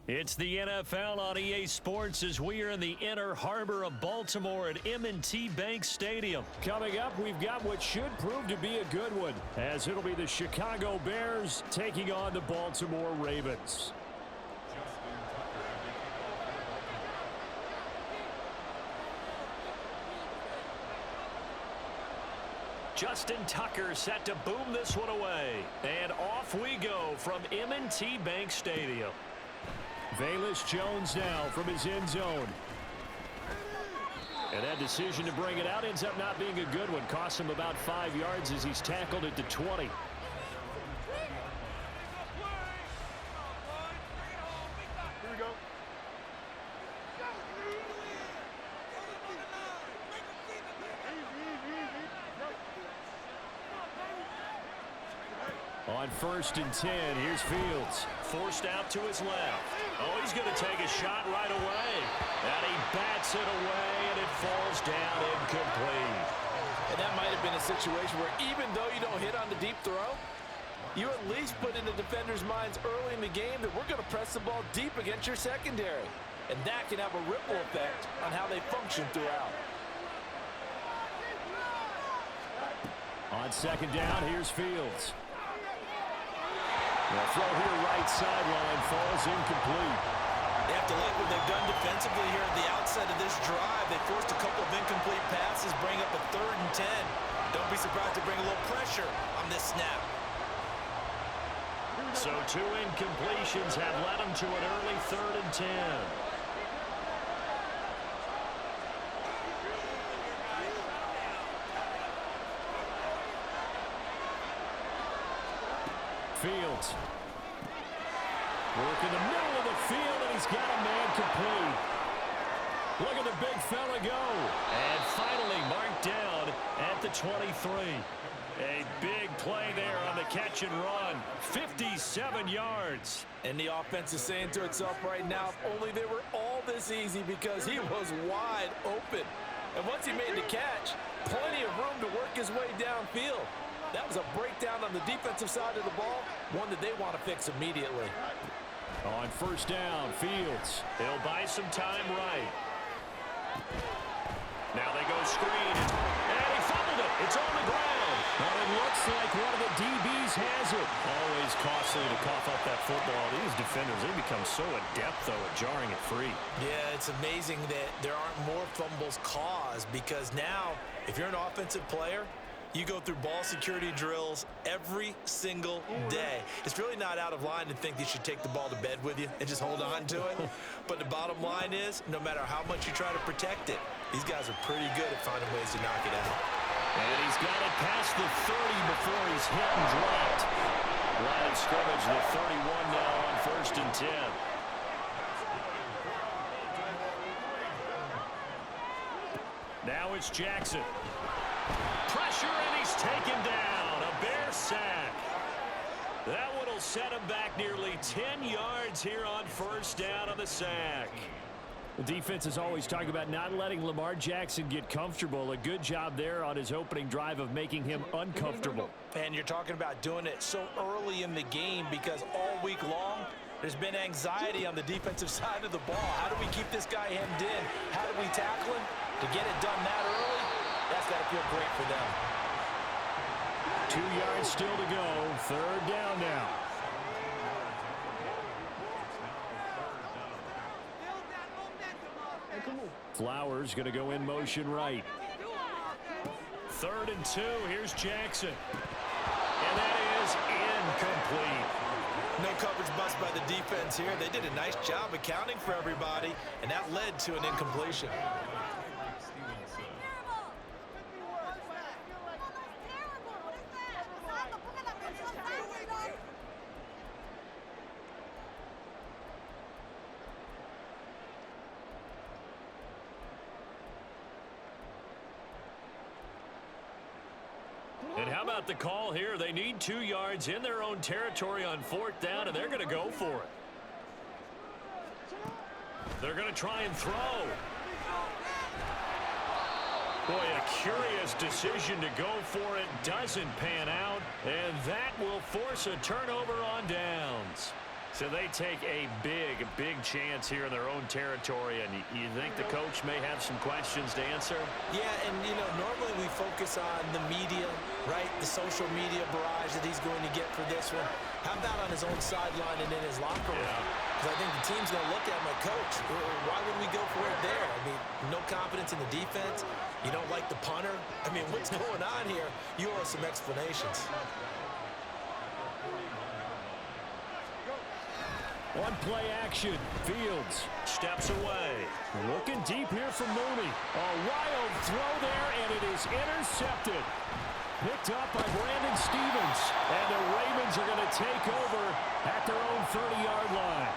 It's the NFL on EA Sports as we are in the inner harbor of Baltimore at M&T Bank Stadium. Coming up, we've got what should prove to be a good one, as it'll be the Chicago Bears taking on the Baltimore Ravens. Justin Tucker set to boom this one away. And off we go from M&T Bank Stadium. Velus Jones now from his end zone. And that decision to bring it out ends up not being a good one. Costs him about 5 yards as he's tackled at the 20. On 1st and 10, here's Fields. Forced out to his left. Oh, he's going to take a shot right away. And he bats it away, and it falls down incomplete. And that might have been a situation where even though you don't hit on the deep throw, you at least put in the defenders' minds early in the game that we're going to press the ball deep against your secondary. And that can have a ripple effect on how they function throughout. On 2nd down, here's Fields. The throw here right sideline falls incomplete. They have to like what they've done defensively here at the outset of this drive. They forced a couple of incomplete passes, bring up a 3rd and 10. Don't be surprised to bring a little pressure on this snap. So 2 incompletions have led them to an early 3rd and 10. Fields. Work in the middle of the field, and he's got a man complete. Look at the big fella go. And finally marked down at the 23. A big play there on the catch and run. 57 yards. And the offense is saying to itself right now, if only they were all this easy, because he was wide open. And once he made the catch, plenty of room to work his way downfield. That was a breakdown on the defensive side of the ball, one that they want to fix immediately. On 1st down, Fields. He'll buy some time right. Now they go screen. And he fumbled it. It's on the ground. But it looks like one of the DBs has it. Always costly to cough up that football. These defenders, they become so adept, though, at jarring it free. Yeah, it's amazing that there aren't more fumbles caused, because now, if you're an offensive player, you go through ball security drills every single day. It's really not out of line to think you should take the ball to bed with you and just hold on to it. But the bottom line is, no matter how much you try to protect it, these guys are pretty good at finding ways to knock it out. And he's got it past the 30 before he's hit and dropped. Line of scrimmage, the 31 now on 1st and 10. Now it's Jackson. Pressure, and he's taken down. A Bear sack. That one will set him back nearly 10 yards here on 1st down on the sack. The defense is always talking about not letting Lamar Jackson get comfortable. A good job there on his opening drive of making him uncomfortable. And you're talking about doing it so early in the game, because all week long, there's been anxiety on the defensive side of the ball. How do we keep this guy hemmed in? How do we tackle him? To get it done that early, that's got to feel great for them. 2 yards still to go. 3rd down now. Flowers going to go in motion right. 3rd and 2. Here's Jackson. And that is incomplete. No coverage bust by the defense here. They did a nice job accounting for everybody, and that led to an incompletion. And how about the call here? They need 2 yards in their own territory on 4th down, and they're going to go for it. They're going to try and throw. Boy, a curious decision to go for it. Doesn't pan out, and that will force a turnover on downs. So they take a big chance here in their own territory, and you think the coach may have some questions to answer? Yeah, and, normally we focus on the media, right? The social media barrage that he's going to get for this one. How about on his own sideline and in his locker room? Because I think the team's going to look at my coach. Why would we go for it there? I mean, no confidence in the defense. You don't like the punter. I mean, what's going on here? You owe us some explanations. One play action. Fields steps away. Looking deep here from Mooney. A wild throw there, and it is intercepted. Picked up by Brandon Stevens. And the Ravens are going to take over at their own 30-yard line.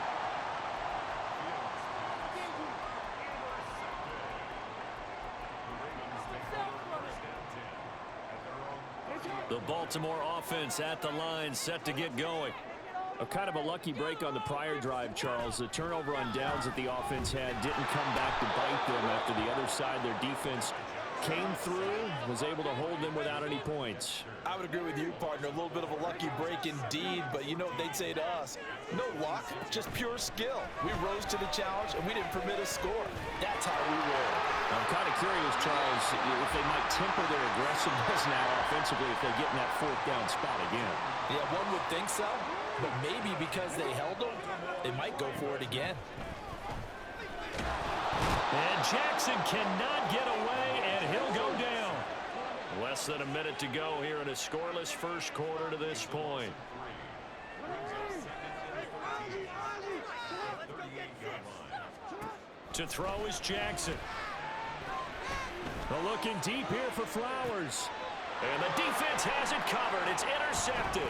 The Baltimore offense at the line, set to get going. A kind of a lucky break on the prior drive, Charles. The turnover on downs that the offense had didn't come back to bite them after the other side. Their defense came through, was able to hold them without any points. I would agree with you, partner. A little bit of a lucky break indeed, but you know what they'd say to us? No luck, just pure skill. We rose to the challenge, and we didn't permit a score. That's how we roll. I'm kind of curious, Charles, if they might temper their aggressiveness now offensively if they get in that fourth down spot again. Yeah, one would think so, but maybe because they held them, they might go for it again. And Jackson cannot get away, and he'll go down. Less than a minute to go here in a scoreless first quarter to this point. To throw is Jackson. Looking deep here for Flowers. And the defense has it covered. It's intercepted.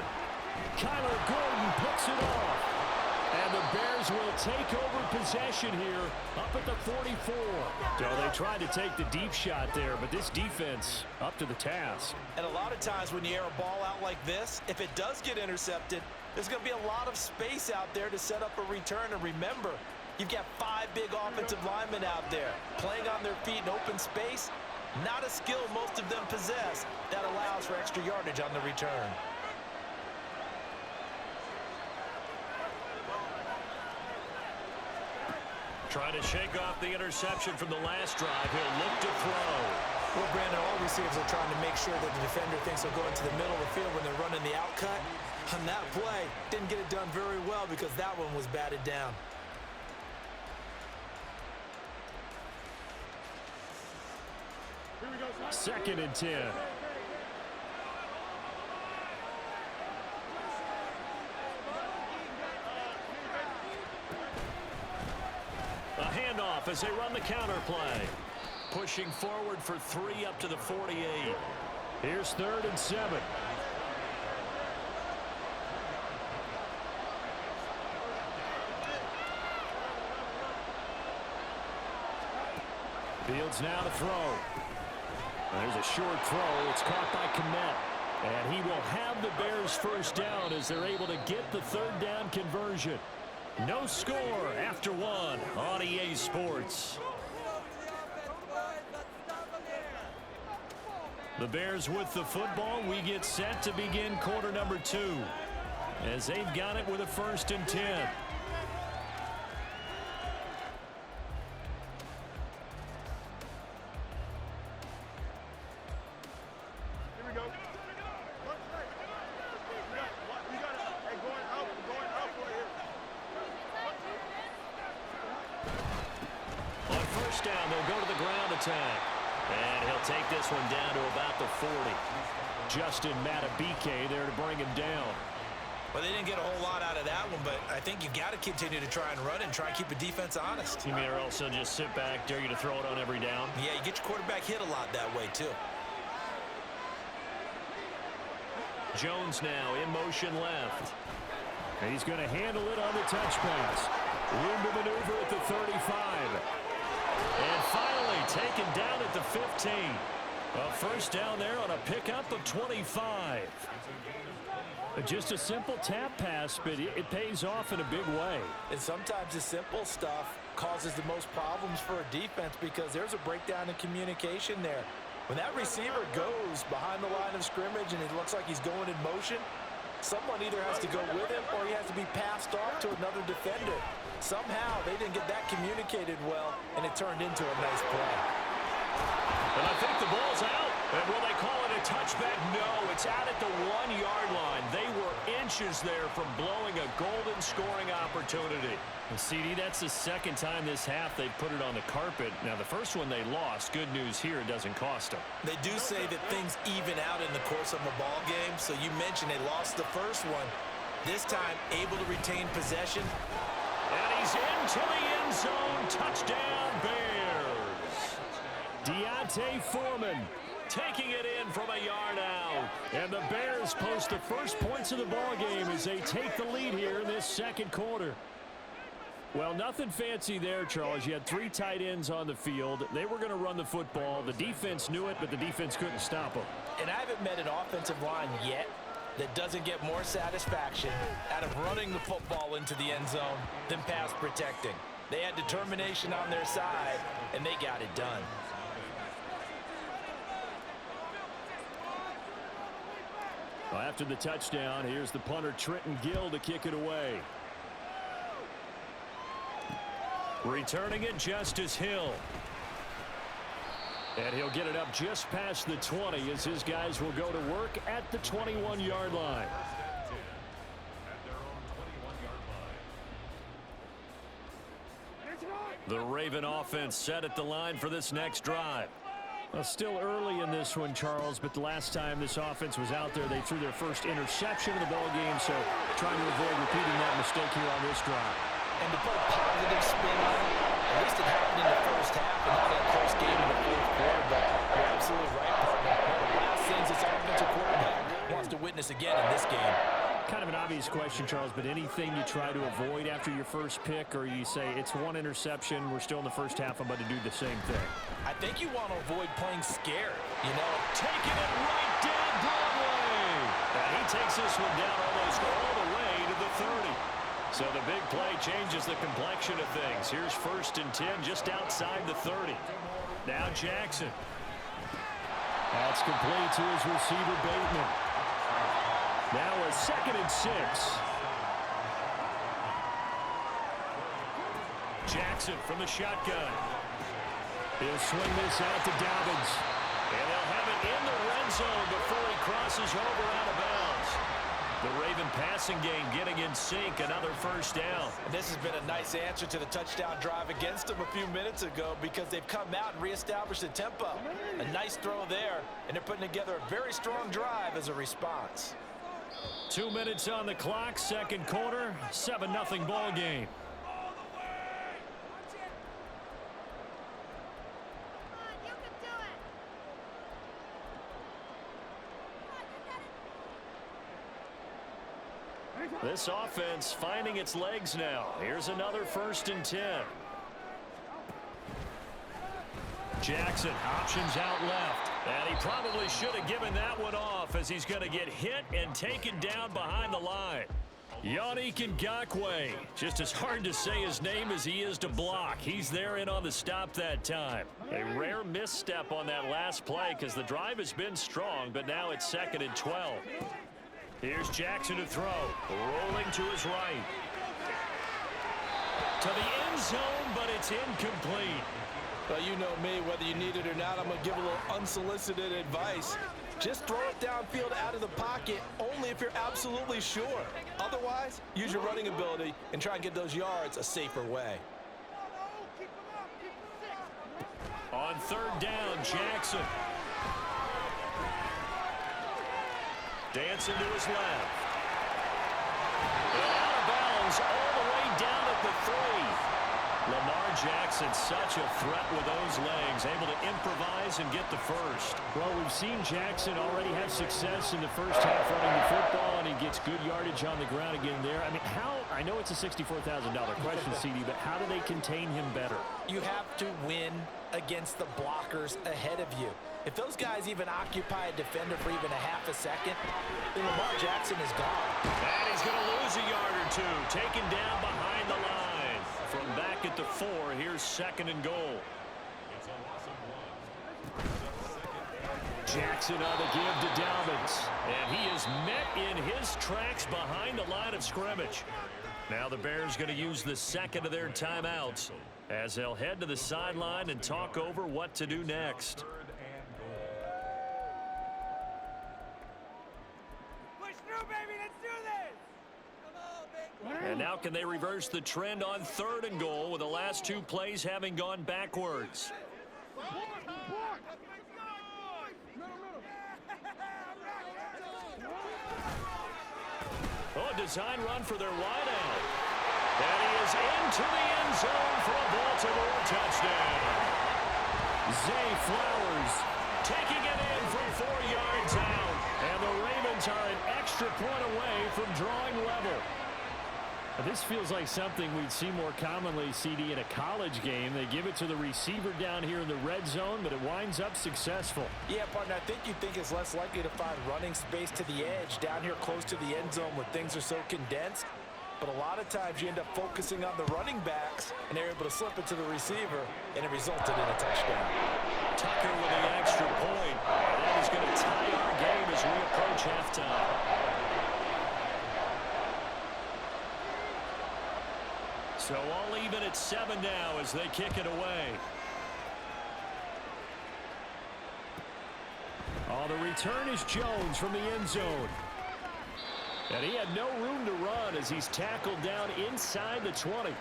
Kyler Gordon picks it off. And the Bears will take over possession here up at the 44. So they tried to take the deep shot there, but this defense up to the task. And a lot of times when you air a ball out like this, if it does get intercepted, there's going to be a lot of space out there to set up a return. And remember, you've got 5 big offensive linemen out there playing on their feet in open space. Not a skill most of them possess that allows for extra yardage on the return. Trying to shake off the interception from the last drive. He'll look to throw. Well, Brandon, all receivers are trying to make sure that the defender thinks they'll go into the middle of the field when they're running the out cut. On that play, didn't get it done very well because that one was batted down. Second and 10. A handoff as they run the counter play. Pushing forward for 3 up to the 48. Here's 3rd and 7. Fields now to throw. There's a short throw. It's caught by Kmet. And he will have the Bears first down as they're able to get the 3rd down conversion. No score after 1 on EA Sports. The Bears with the football. We get set to begin quarter number 2 as they've got it with a 1st and 10. Down, they'll go to the ground attack. And he'll take this one down to about the 40. Justin Matabike there to bring him down. Well, they didn't get a whole lot out of that one, but I think you got to continue to try and run and try and keep the defense honest. You mean or else they'll just sit back, dare you to throw it on every down? Yeah, you get your quarterback hit a lot that way, too. Jones now in motion left. And he's going to handle it on the touch pass. Room to maneuver at the 35. And finally taken down at the 15. A first down there on a pickup of 25. Just a simple tap pass, but it pays off in a big way. And sometimes the simple stuff causes the most problems for a defense because there's a breakdown in communication there. When that receiver goes behind the line of scrimmage and it looks like he's going in motion, Someone either has to go with him or he has to be passed off to another defender. Somehow they didn't get that communicated well, and it turned into a nice play. And I think the ball's out. And will they call it a touchback? No, it's out at the 1-yard line. They were inches there from blowing a golden scoring opportunity. Well, CD, that's the second time this half they've put it on the carpet. Now, the first one they lost. Good news here, it doesn't cost them. They do say that things even out in the course of a ball game. So you mentioned they lost the first one. This time, able to retain possession. And he's into the end zone. Touchdown, Bears. Deontay Foreman taking it in from a yard out. And the Bears post the first points of the ball game as they take the lead here in this second quarter. Well, nothing fancy there, Charles. You had 3 tight ends on the field. They were going to run the football. The defense knew it, but the defense couldn't stop them. And I haven't met an offensive line yet that doesn't get more satisfaction out of running the football into the end zone than pass protecting. They had determination on their side, and they got it done. Well, after the touchdown, here's the punter, Trenton Gill, to kick it away. Returning it, Justice Hill. And he'll get it up just past the 20 as his guys will go to work at the 21-yard line. The Raven offense set at the line for this next drive. Well, still early in this one, Charles, but the last time this offense was out there, they threw their first interception of the ball game, so trying to avoid repeating that mistake here on this drive. And to put a positive spin on it, at least it happened in the first half and not a close game in the fourth quarter, but you're absolutely right, partner. One of the last things this offensive quarterback wants to witness again in this game. Kind of an obvious question, Charles, but anything you try to avoid after your first pick, or you say it's one interception, we're still in the first half, I'm about to do the same thing? I think you want to avoid playing scared, you know. Taking it right down Broadway. And he takes this one down almost all the way to the 30. So the big play changes the complexion of things. Here's 1st and 10 just outside the 30. Now Jackson. That's complete to his receiver, Bateman. Now a 2nd and 6. Jackson from the shotgun. He'll swing this out to Dobbins. And they'll have it in the red zone before he crosses over out of bounds. The Raven passing game getting in sync, another first down. And this has been a nice answer to the touchdown drive against them a few minutes ago because they've come out and reestablished the tempo. A nice throw there, and they're putting together a very strong drive as a response. 2 minutes on the clock, second quarter, 7-0 ball game. This offense finding its legs now. Here's another 1st and 10. Jackson options out left. And he probably should have given that one off as he's going to get hit and taken down behind the line. Yannick Ngakoue, just as hard to say his name as he is to block. He's there in on the stop that time. A rare misstep on that last play because the drive has been strong, but now it's 2nd and 12. Here's Jackson to throw, rolling to his right. To the end zone, but it's incomplete. Well, you know me, whether you need it or not, I'm going to give a little unsolicited advice. Just throw it downfield out of the pocket only if you're absolutely sure. Otherwise, use your running ability and try and get those yards a safer way. On 3rd down, Jackson. Dancing to his left. And out of bounds all the way down at the 3. Lamar Jackson, such a threat with those legs, able to improvise and get the first. Well, we've seen Jackson already have success in the first half running the football, and he gets good yardage on the ground again there. I mean, I know it's a $64,000 question, CD, but how do they contain him better? You have to win against the blockers ahead of you. If those guys even occupy a defender for even a half a second, then Lamar Jackson is gone. And he's going to lose a yard or two, taken down behind the line. From back at the 4, here's 2nd and goal. Jackson on the give to Dalvin. And he is met in his tracks behind the line of scrimmage. Now the Bears going to use the second of their timeouts as they'll head to the sideline and talk over what to do next. And now can they reverse the trend on 3rd and goal with the last 2 plays having gone backwards? Oh, design run for their wideout. And he is into the end zone for a Baltimore touchdown. Zay Flowers taking it in from 4 yards out. And the Ravens are an extra point away from drawing level. This feels like something we'd see more commonly, CD, in a college game. They give it to the receiver down here in the red zone, but it winds up successful. Yeah, partner, I think you think it's less likely to find running space to the edge down here close to the end zone where things are so condensed. But a lot of times you end up focusing on the running backs, and they're able to slip it to the receiver, and it resulted in a touchdown. Tucker with the extra point. That is going to tie our game as we approach halftime. So all even at 7 now as they kick it away. Oh, the return is Jones from the end zone. And he had no room to run as he's tackled down inside the 20.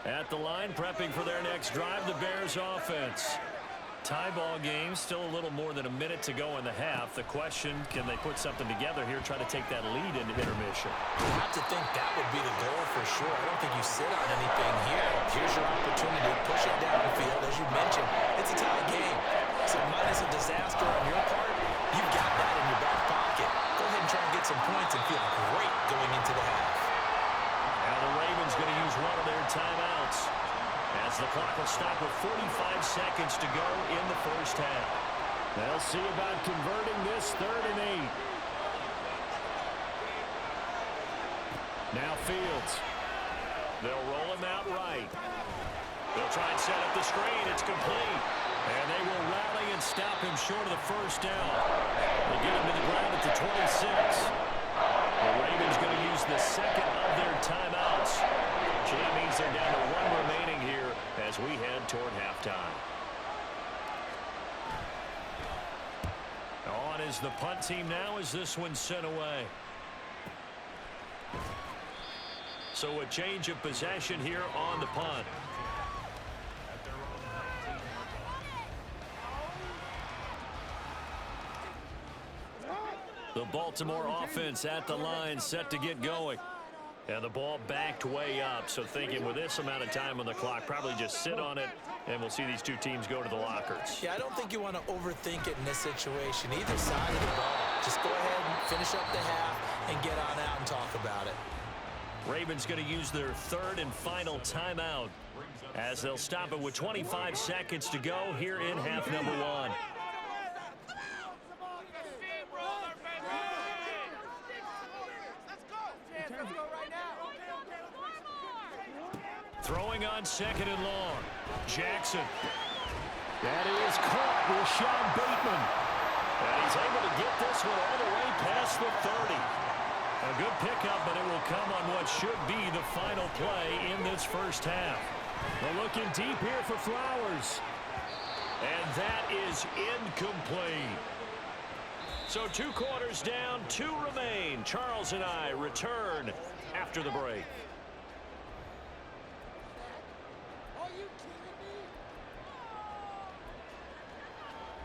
At the line, prepping for their next drive, the Bears offense. Tie ball game, still a little more than a minute to go in the half. The question, can they put something together here, try to take that lead into intermission? You have to think that would be the goal for sure. I don't think you sit on anything here. Here's your opportunity to push it downfield. As you mentioned, it's a tie game. So minus a disaster on your part, you've got that in your back pocket. Go ahead and try and get some points and feel great going into the half. Now the Ravens going to use one of their timeouts as the clock will stop with 45 seconds to go in the first half. They'll see about converting this 3rd and 8. Now Fields. They'll roll him out right. They'll try and set up the screen. It's complete. And they will rally and stop him short of the first down. They get him to the ground at the 26. The Ravens going to use the second of their timeouts. So that means they're down to 1 remaining here as we head toward halftime. On is the punt team now as this one's sent away. So a change of possession here on the punt. The Baltimore offense at the line, set to get going. And the ball backed way up. So thinking with this amount of time on the clock, probably just sit on it, and we'll see these two teams go to the lockers. Yeah, I don't think you want to overthink it in this situation. Either side of the ball. Just go ahead and finish up the half and get on out and talk about it. Ravens going to use their 3rd and final timeout as they'll stop it with 25 seconds to go here in half number 1. Throwing on 2nd and long. Jackson. That is caught with Sean Bateman. And he's able to get this one all the way past the 30. A good pickup, but it will come on what should be the final play in this first half. They're looking deep here for Flowers. And that is incomplete. So 2 quarters down, 2 remain. Charles and I return after the break.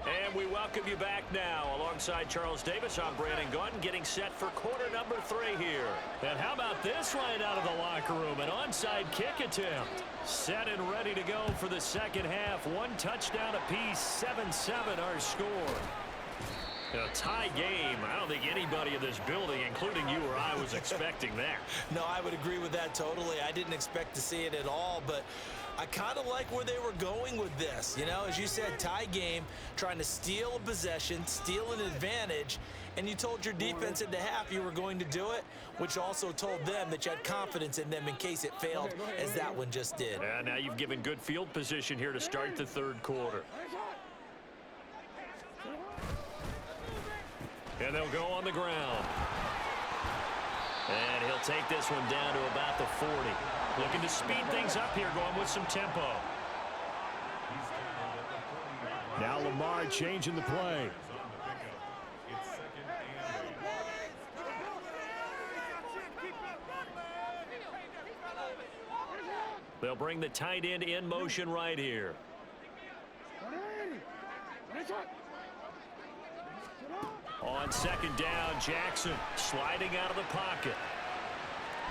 And we welcome you back now. Alongside Charles Davis, I'm Brandon Gaunton, getting set for quarter number 3 here. And how about this right out of the locker room? An onside kick attempt. Set and ready to go for the second half. 1 touchdown apiece, 7-7 our score. A tie game. I don't think anybody in this building, including you or I, was expecting that. No, I would agree with that totally. I didn't expect to see it at all, but I kind of like where they were going with this. You know, as you said, tie game, trying to steal a possession, steal an advantage, and you told your defense at the half you were going to do it, which also told them that you had confidence in them in case it failed, as that one just did. Now you've given good field position here to start the third quarter. And they'll go on the ground. And he'll take this one down to about the 40. Looking to speed things up here, going with some tempo. Now Lamar changing the play. They'll bring the tight end in motion right here. On second down, Jackson sliding out of the pocket.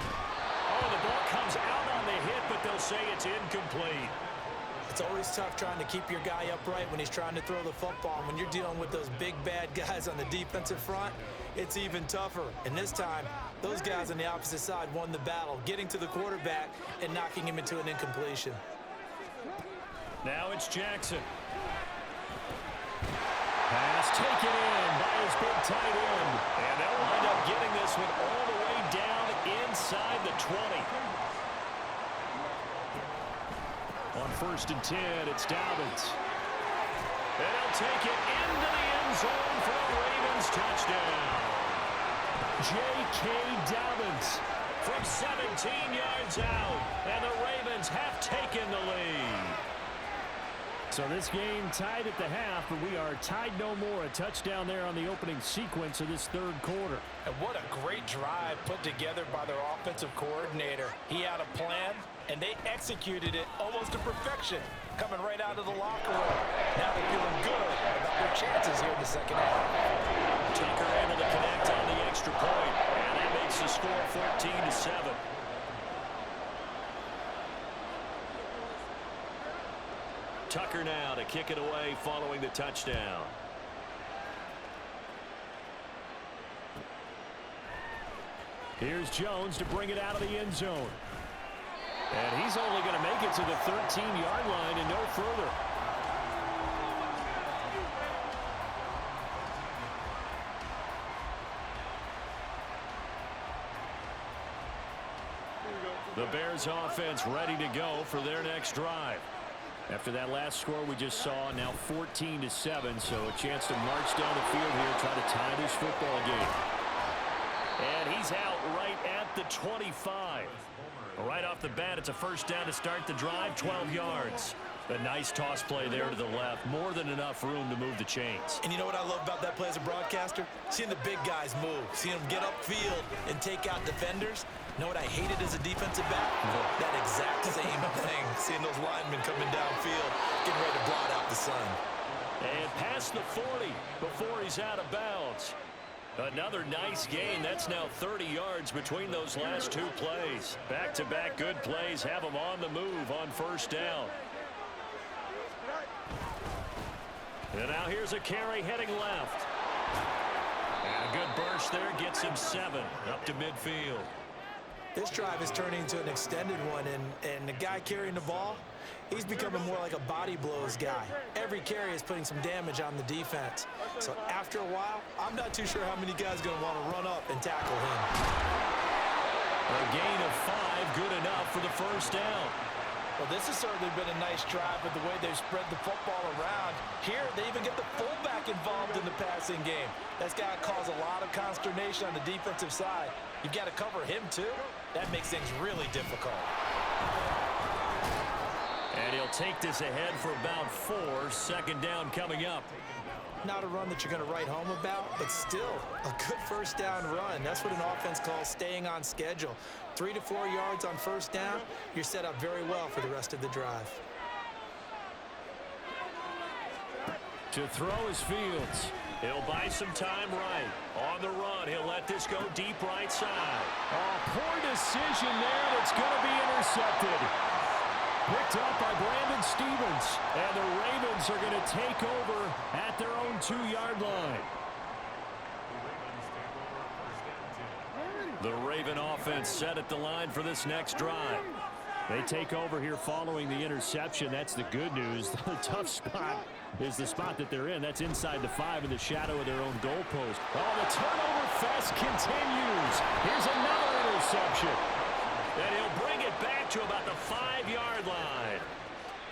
Oh, the ball comes out on the hit, but they'll say it's incomplete. It's always tough trying to keep your guy upright when he's trying to throw the football. And when you're dealing with those big, bad guys on the defensive front, it's even tougher. And this time, those guys on the opposite side won the battle, getting to the quarterback and knocking him into an incompletion. Now it's Jackson. Pass taken in by his big tight end. And they'll wind up getting this one all the way down inside the 20. On 1st and 10, it's Dobbins. And he'll take it into the end zone for a Ravens touchdown. J.K. Dobbins From 17 yards out. And the Ravens have taken the lead. So this game tied at the half, but we are tied no more. A touchdown there on the opening sequence of this third quarter. And what a great drive put together by their offensive coordinator. He had a plan, and they executed it almost to perfection, coming right out of the locker room. Now they're feeling good about their chances here in the second half. Tucker able to connect on the extra point, and that makes the score 14-7. Tucker now to kick it away following the touchdown. Here's Jones to bring it out of the end zone. And he's only going to make it to the 13-yard line and no further. The Bears offense ready to go for their next drive. After that last score we just saw, now 14-7, so a chance to march down the field here, try to tie this football game. And he's out right at the 25. Right off the bat, it's a first down to start the drive, 12 yards. A nice toss play there to the left. More than enough room to move the chains. And you know what I love about that play as a broadcaster? Seeing the big guys move. Seeing them get upfield and take out defenders. You know what I hated as a defensive back? That exact same thing. Seeing those linemen coming downfield, getting ready to blot out the sun. And past the 40 before he's out of bounds. Another nice gain. That's now 30 yards between those last two plays. Back-to-back good plays have them on the move on first down. And now here's a carry heading left. And a good burst there gets him 7 up to midfield. This drive is turning into an extended one, and the guy carrying the ball, he's becoming more like a body blows guy. Every carry is putting some damage on the defense. So after a while, I'm not too sure how many guys are going to want to run up and tackle him. A gain of 5, good enough for the first down. Well, this has certainly been a nice drive with the way they've spread the football around. Here, they even get the fullback involved in the passing game. That's got to cause a lot of consternation on the defensive side. You've got to cover him, too. That makes things really difficult. And he'll take this ahead for about 4. Second down coming up. Not a run that you're going to write home about, but still a good first down run. That's what an offense calls staying on schedule. 3 to 4 yards on first down, you're set up very well for the rest of the drive. To throw his Fields. He'll buy some time right. On the run, he'll let this go deep right side. Oh, poor decision there. That's going to be intercepted. Picked up by Brandon Stevens. And the Ravens are going to take over at their own 2-yard line. The Raven offense set at the line for this next drive. They take over here following the interception. That's the good news. The tough spot is the spot that they're in. That's inside the 5 in the shadow of their own goalpost. Oh, the turnover fest continues. Here's another interception. And he'll bring it back to about the 5-yard line.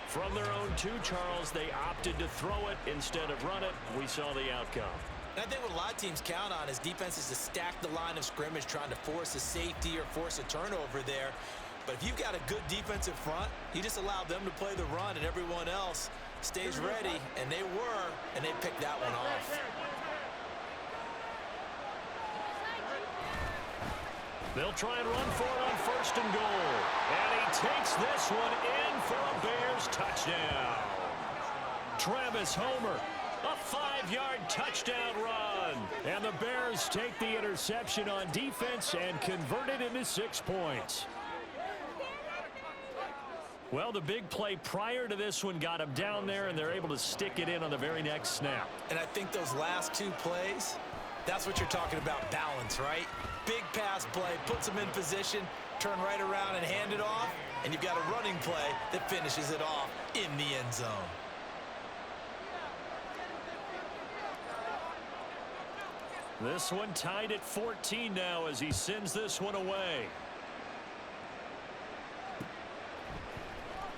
From their own 2, Charles, they opted to throw it instead of run it. We saw the outcome. And I think what a lot of teams count on is defenses to stack the line of scrimmage, trying to force a safety or force a turnover there. But if you've got a good defensive front, you just allow them to play the run and everyone else stays ready, and they were, and they picked that one off. They'll try and run for it on 1st and goal. And he takes this one in for a Bears touchdown. Travis Homer, a 5-yard touchdown run. And the Bears take the interception on defense and convert it into 6 points. Well, the big play prior to this one got them down there, and they're able to stick it in on the very next snap. And I think those last 2 plays, that's what you're talking about, balance, right? Big pass play, puts them in position, turn right around and hand it off, and you've got a running play that finishes it off in the end zone. This one tied at 14 now as he sends this one away.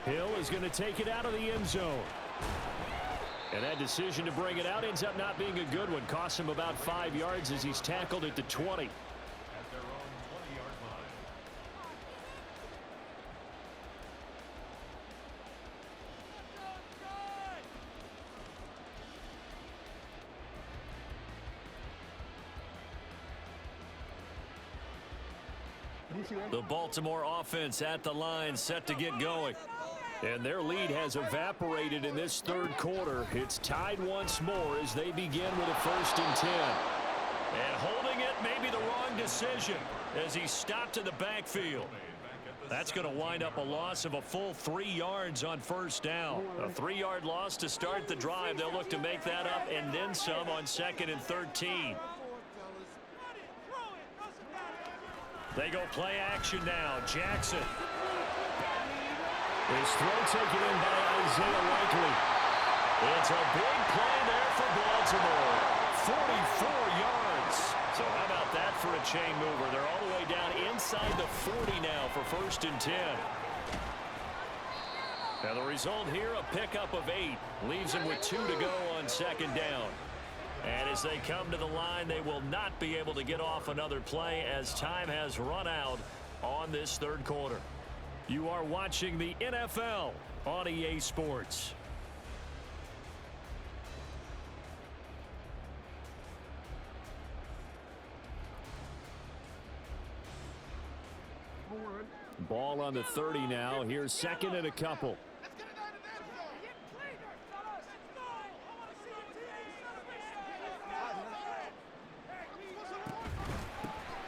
Hill is going to take it out of the end zone. And that decision to bring it out ends up not being a good one. Costs him about 5 yards as he's tackled at the 20. The Baltimore offense at the line, set to get going. And their lead has evaporated in this 3rd quarter. It's tied once more as they begin with a 1st and 10. And holding it may be the wrong decision as he stopped in the backfield. That's going to wind up a loss of a full 3 yards on 1st down. A 3-yard loss to start the drive. They'll look to make that up and then some on 2nd and 13. They go play action now. Jackson. His throw taken in by Isaiah Likely. It's a big play there for Baltimore. 44 yards. So how about that for a chain mover? They're all the way down inside the 40 now for 1st and 10. Now the result here, a pickup of 8. Leaves him with 2 to go on 2nd down. And as they come to the line, they will not be able to get off another play as time has run out on this 3rd quarter. You are watching the NFL on EA Sports. Ball on the 30 now. Here's 2nd and a couple.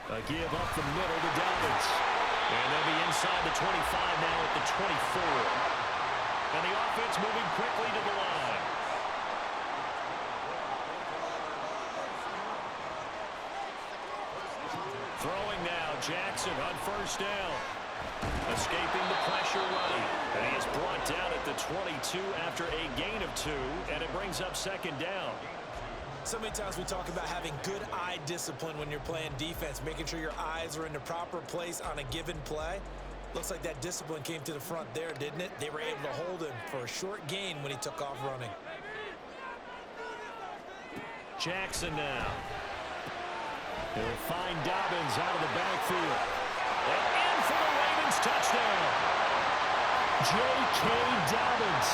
A give up the middle to Dobbins. And they'll be inside the 25 now at the 24. And the offense moving quickly to the line. Throwing now, Jackson on 1st down. Escaping the pressure running. And he is brought down at the 22 after a gain of 2. And it brings up 2nd down. So many times we talk about having good eye discipline when you're playing defense, making sure your eyes are in the proper place on a given play. Looks like that discipline came to the front there, didn't it? They were able to hold him for a short gain when he took off running. Jackson now. He'll find Dobbins out of the backfield. And in for the Ravens touchdown. J.K. Dobbins.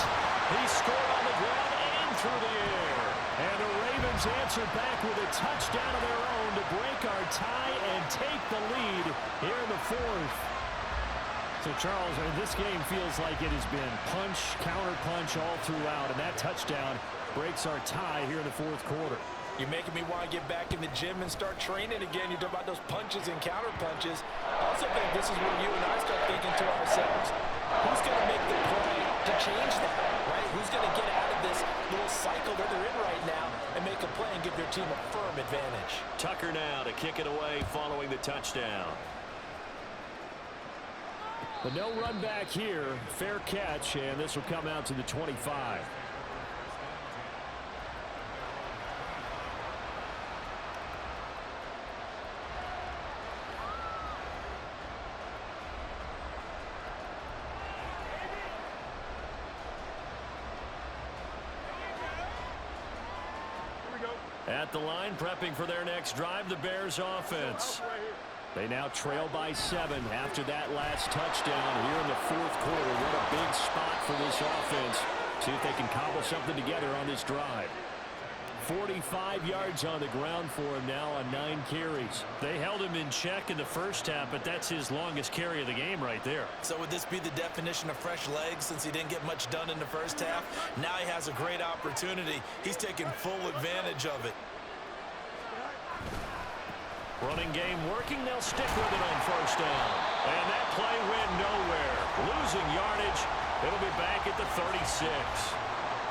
He scored on the ground and through the air. And the Ravens answer back with a touchdown of their own to break our tie and take the lead here in the 4th. So, Charles, this game feels like it has been punch, counter-punch all throughout, and that touchdown breaks our tie here in the 4th quarter. You're making me want to get back in the gym and start training again. You talk about those punches and counter-punches. I also think this is when you and I start thinking to ourselves, who's going to make the play to change that, right? Who's going to get out of this little cycle that they're in right now and to make a play and give their team a firm advantage. Tucker now to kick it away following the touchdown. But no run back here. Fair catch, and this will come out to the 25. At the line, prepping for their next drive, the Bears offense. They now trail by 7 after that last touchdown here in the fourth quarter. What a big spot for this offense. See if they can cobble something together on this drive. 45 yards on the ground for him now on 9 carries. They held him in check in the first half, but that's his longest carry of the game right there. So would this be the definition of fresh legs since he didn't get much done in the first half? Now he has a great opportunity. He's taking full advantage of it. Running game working. They'll stick with it on first down. And that play went nowhere. Losing yardage. It'll be back at the 36.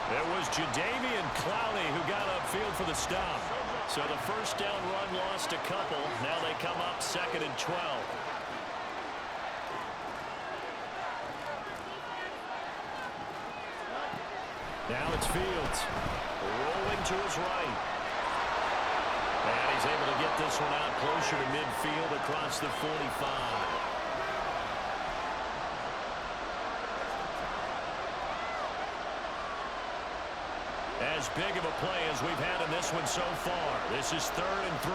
It was Jadeveon Clowney who got upfield for the stop. So the first down run lost a couple. Now they come up 2nd and 12. Now it's Fields. Rolling to his right. And he's able to get this one out closer to midfield across the 45. As big of a play as we've had in this one so far. This is 3rd and 3.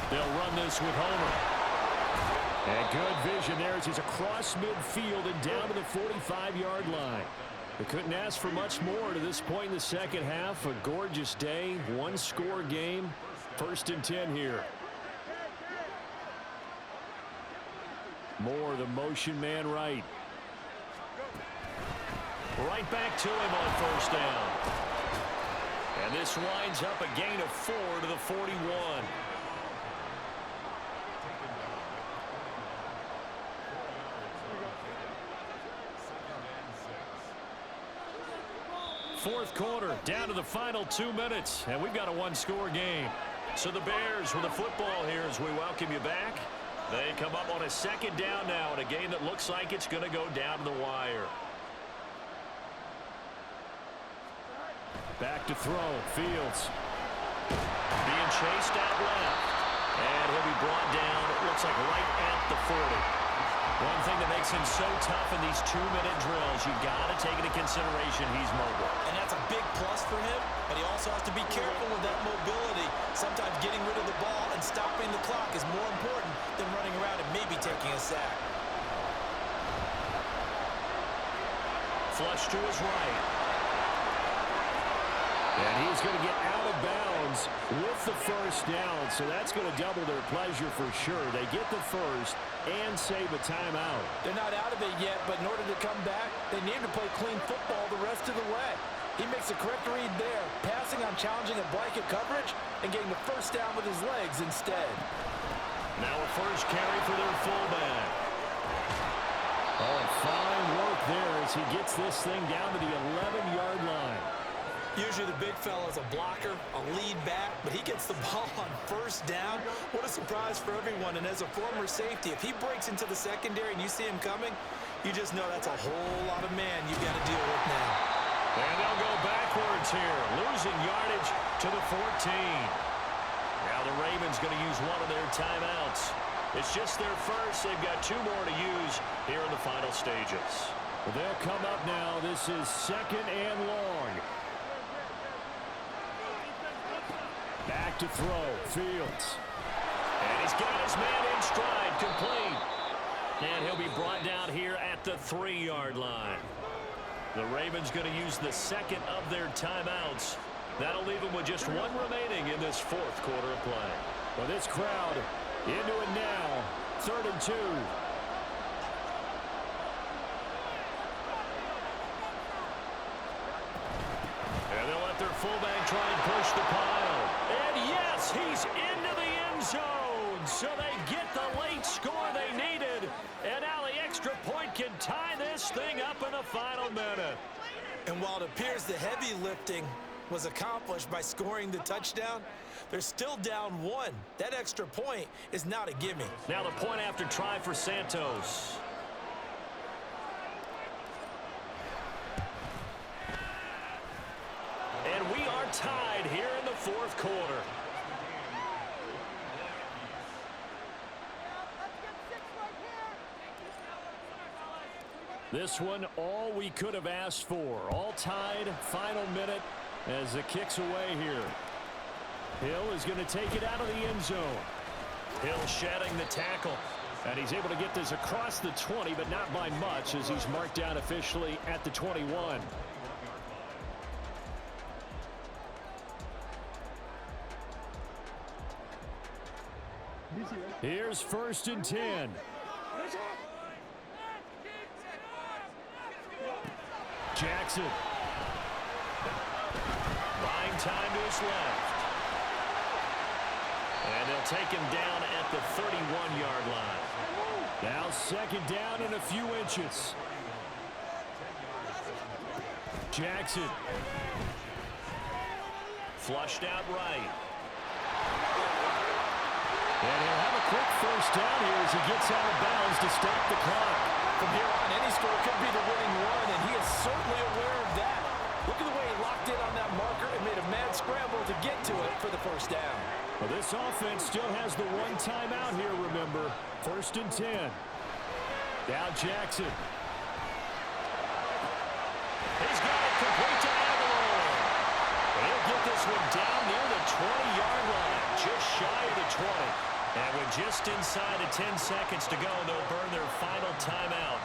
They'll run this with Homer. And good vision there as he's across midfield and down to the 45-yard line. They couldn't ask for much more to this point in the second half. A gorgeous day, one-score game. 1st and 10 here. Moore, the motion man right. Right back to him on first down. And this winds up a gain of 4 to the 41. Fourth quarter, down to the final 2 minutes, and we've got a one-score game. So the Bears with the football here as we welcome you back. They come up on a 2nd down now in a game that looks like it's going to go down to the wire. Back to throw, Fields. Being chased out left. And he'll be brought down, it looks like right at the 40. One thing that makes him so tough in these 2-minute drills, you got to take into consideration he's mobile. And that's a big plus for him, but he also has to be careful with that mobility. Sometimes getting rid of the ball and stopping the clock is more important than running around and maybe taking a sack. Flush to his right. And he's going to get out of bounds with the first down, so that's going to double their pleasure for sure. They get the first and save a timeout. They're not out of it yet, but in order to come back, they need to play clean football the rest of the way. He makes the correct read there, passing on challenging a blanket coverage and getting the first down with his legs instead. Now a first carry for their fullback. Oh, fine work there as he gets this thing down to the 11-yard line. Usually the big fella is a blocker, a lead back, but he gets the ball on first down. What a surprise for everyone. And as a former safety, if he breaks into the secondary and you see him coming, you just know that's a whole lot of man you've got to deal with now. And they'll go backwards here, losing yardage to the 14. Now the Ravens going to use one of their timeouts. It's just their first. They've got 2 more to use here in the final stages. Well, they'll come up now. This is 2nd and long. Back to throw, Fields. And he's got his man in stride, complete. And he'll be brought down here at the 3-yard line. The Ravens going to use the 2nd of their timeouts. That'll leave them with just 1 remaining in this 4th quarter of play. Well, this crowd into it now. 3rd and 2. And they'll let their fullback try and push the pile. And yes, he's into the end zone. So they get the late score they needed. And now the extra point can tie this thing up in the final minute. And while it appears the heavy lifting was accomplished by scoring the touchdown, they're still down 1. That extra point is not a gimme. Now the point after try for Santos. And we are tied here in the fourth quarter. This one, all we could have asked for. All tied, final minute as it kicks away here. Hill is going to take it out of the end zone. Hill shedding the tackle. And he's able to get this across the 20, but not by much as he's marked down officially at the 21. Here's 1st and 10. Jackson. Buying time to his left. And they'll take him down at the 31-yard line. Now 2nd down and a few inches. Jackson. Flushed out right. And he'll have a quick 1st down here as he gets out of bounds to stop the clock. From here on, any score could be the winning run, and he is certainly aware of that. Look at the way he locked in on that marker and made a mad scramble to get to it for the 1st down. Well, this offense still has the 1 timeout here, remember. 1st and 10. Now Jackson. He's got it complete to Aguilar. He'll get this one down near the 20-yard line, just shy of the 20. And with just inside of 10 seconds to go, they'll burn their final timeout.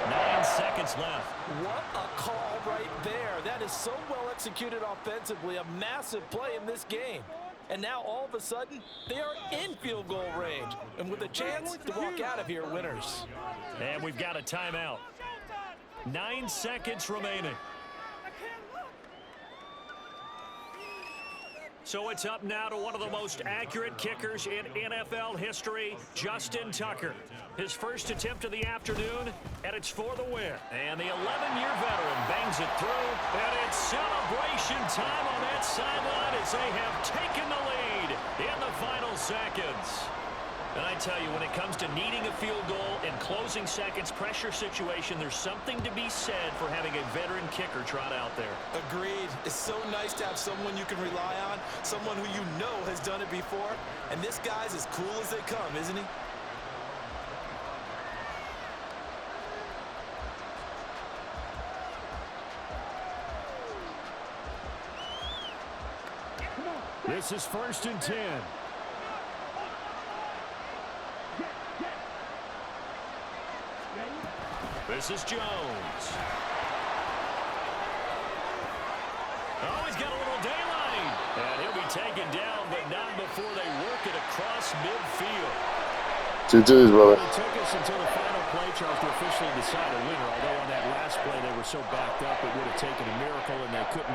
9 seconds left. What a call right there. That is so well executed offensively, a massive play in this game. And now all of a sudden, they are in field goal range. And with a chance to walk out of here winners. And we've got a timeout. 9 seconds remaining. So it's up now to one of the most accurate kickers in NFL history, Justin Tucker. His first attempt of the afternoon, and it's for the win. And the 11-year veteran bangs it through, and it's celebration time on that sideline as they have taken the lead in the final seconds. And I tell you, when it comes to needing a field goal in closing seconds, pressure situation, there's something to be said for having a veteran kicker trot out there. Agreed. It's so nice to have someone you can rely on, someone who you know has done it before. And this guy's as cool as they come, isn't he? This is 1st and 10. This is Jones. Oh, he's got a little daylight. And he'll be taken down, but not before they work it across midfield. Cheers, brother. It took us until the final play, Charles, to officially decide a winner. Although on that last play they were so backed up, it would have taken a miracle, and they couldn't